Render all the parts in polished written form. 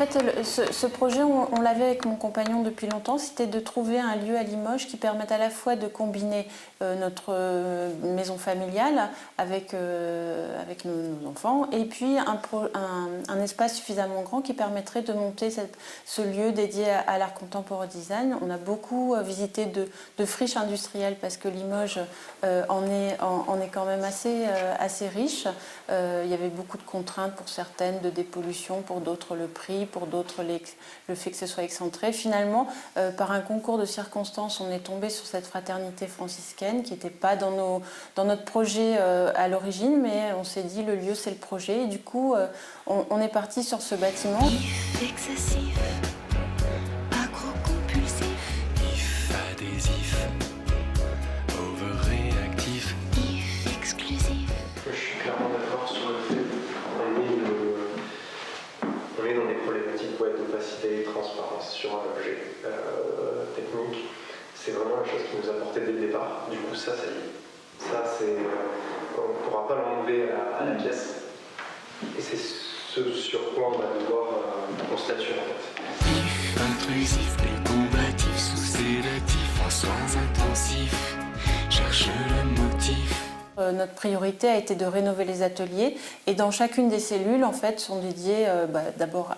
fait, ce projet, on l'avait avec mon compagnon depuis longtemps, c'était de trouver un lieu à Limoges qui permette à la fois de combiner notre maison familiale avec nos enfants et puis un espace suffisamment grand qui permettrait de monter ce lieu dédié à l'art contemporain design. On a beaucoup visité de friches industrielles parce que Limoges en est quand même assez riche. Il y avait beaucoup de contraintes pour certaines de dépollution, pour d'autres le prix, pour d'autres le fait que ce soit excentré. Finalement, par un concours de circonstances, on est tombé sur cette fraternité franciscaine qui n'était pas dans notre projet à l'origine, mais on s'est dit le lieu c'est le projet et du coup on est parti sur ce bâtiment. Excessif, agro-compulsif, adhésif, overréactif, exclusif. Je suis clairement d'accord sur le fait qu'on est dans des problématiques d'opacité et transparence sur un objet technique. C'est vraiment la chose qui nous a porté dès le départ. Du coup, ça y est. Ça, on ne pourra pas l'enlever à la pièce. Et c'est ce sur quoi on va devoir qu'on statue en fait. intrusif, combatif, sous-sédatif, en soins intensifs, cherche le motif. Notre priorité a été de rénover les ateliers et dans chacune des cellules en fait sont dédiées d'abord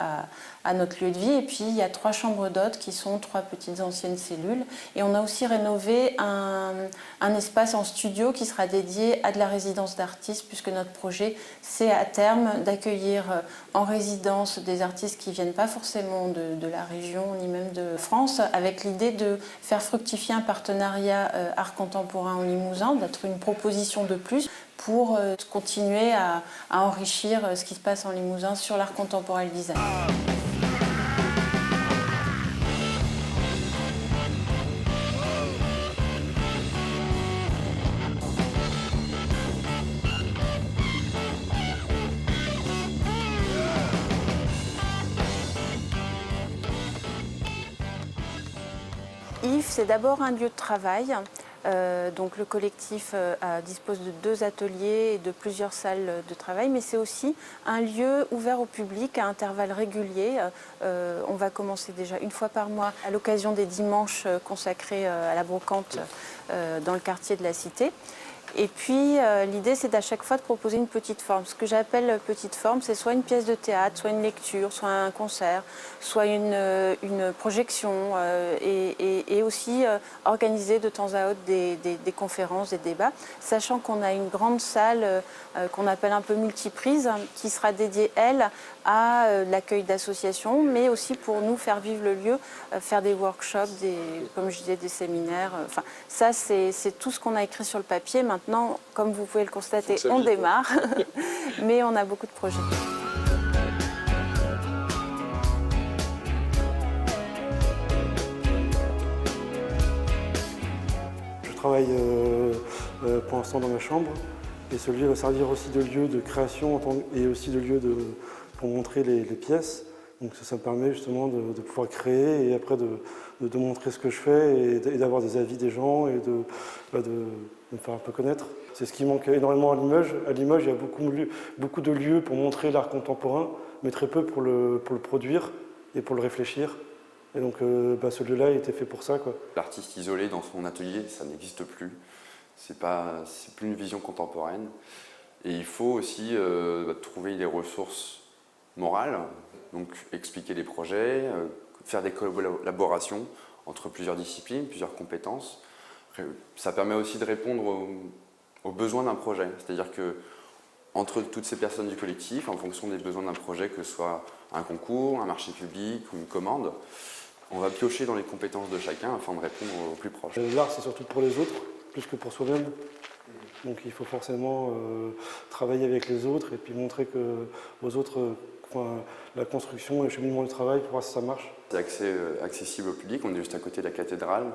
à notre lieu de vie et puis il y a 3 chambres d'hôtes qui sont 3 petites anciennes cellules et on a aussi rénové un espace en studio qui sera dédié à de la résidence d'artistes puisque notre projet c'est à terme d'accueillir en résidence des artistes qui viennent pas forcément de la région ni même de France avec l'idée de faire fructifier un partenariat art contemporain en Limousin, d'être une proposition de plus pour continuer à enrichir ce qui se passe en Limousin sur l'art contemporain et le design. Yves, c'est d'abord un lieu de travail. Donc le collectif dispose de 2 ateliers et de plusieurs salles de travail, mais c'est aussi un lieu ouvert au public à intervalles réguliers. On va commencer déjà une fois par mois à l'occasion des dimanches consacrés à la brocante dans le quartier de la Cité. Et puis l'idée c'est à chaque fois de proposer une petite forme. Ce que j'appelle petite forme, c'est soit une pièce de théâtre, soit une lecture, soit un concert, soit une projection et aussi organiser de temps à autre des conférences, des débats, sachant qu'on a une grande salle qu'on appelle un peu multiprise qui sera dédiée, elle, à l'accueil d'associations, mais aussi pour nous faire vivre le lieu, faire des workshops, comme je disais, des séminaires. Enfin, ça, c'est tout ce qu'on a écrit sur le papier. Maintenant, comme vous pouvez le constater, on démarre, mais on a beaucoup de projets. Je travaille pour l'instant dans ma chambre et ce lieu va servir aussi de lieu de création et aussi de lieu pour montrer les pièces. Donc ça me permet justement de pouvoir créer et après de montrer ce que je fais et d'avoir des avis des gens et de me faire un peu connaître. C'est ce qui manque énormément à Limoges. À Limoges, il y a beaucoup de lieux pour montrer l'art contemporain, mais très peu pour le produire et pour le réfléchir. Et donc ce lieu-là a été fait pour ça, quoi. L'artiste isolé dans son atelier, ça n'existe plus. C'est plus une vision contemporaine. Et il faut aussi trouver des ressources morales, donc expliquer les projets, faire des collaborations entre plusieurs disciplines, plusieurs compétences. Ça permet aussi de répondre aux besoins d'un projet. C'est-à-dire que entre toutes ces personnes du collectif, en fonction des besoins d'un projet, que ce soit un concours, un marché public ou une commande, on va piocher dans les compétences de chacun afin de répondre aux plus proches. L'art, c'est surtout pour les autres, plus que pour soi-même. Donc il faut forcément travailler avec les autres et puis montrer aux autres la construction et le cheminement du travail pour voir si ça marche. C'est accessible au public, on est juste à côté de la cathédrale.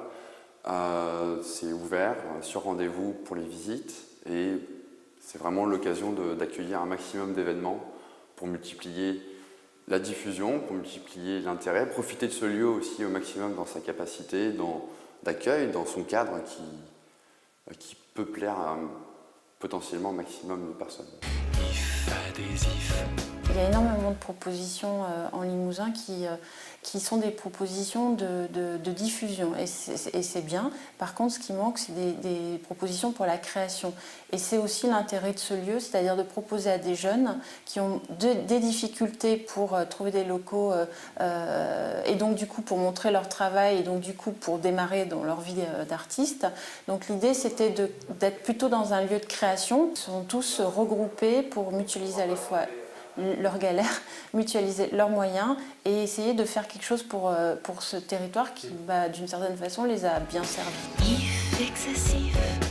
C'est ouvert, sur rendez-vous pour les visites et c'est vraiment l'occasion d'accueillir un maximum d'événements pour multiplier la diffusion, pour multiplier l'intérêt, profiter de ce lieu aussi au maximum dans sa capacité d'accueil, dans son cadre qui peut plaire à potentiellement un maximum de personnes. Adhésif. Il y a énormément de propositions en Limousin qui sont des propositions de diffusion et c'est bien. Par contre, ce qui manque, c'est des propositions pour la création. Et c'est aussi l'intérêt de ce lieu, c'est-à-dire de proposer à des jeunes qui ont des difficultés pour trouver des locaux et donc du coup pour montrer leur travail et donc du coup pour démarrer dans leur vie d'artiste. Donc l'idée, c'était d'être plutôt dans un lieu de création. Ils sont tous regroupés pour mutualiser à la fois leurs galères, mutualiser leurs moyens et essayer de faire quelque chose pour ce territoire qui, d'une certaine façon, les a bien servis. If excessif.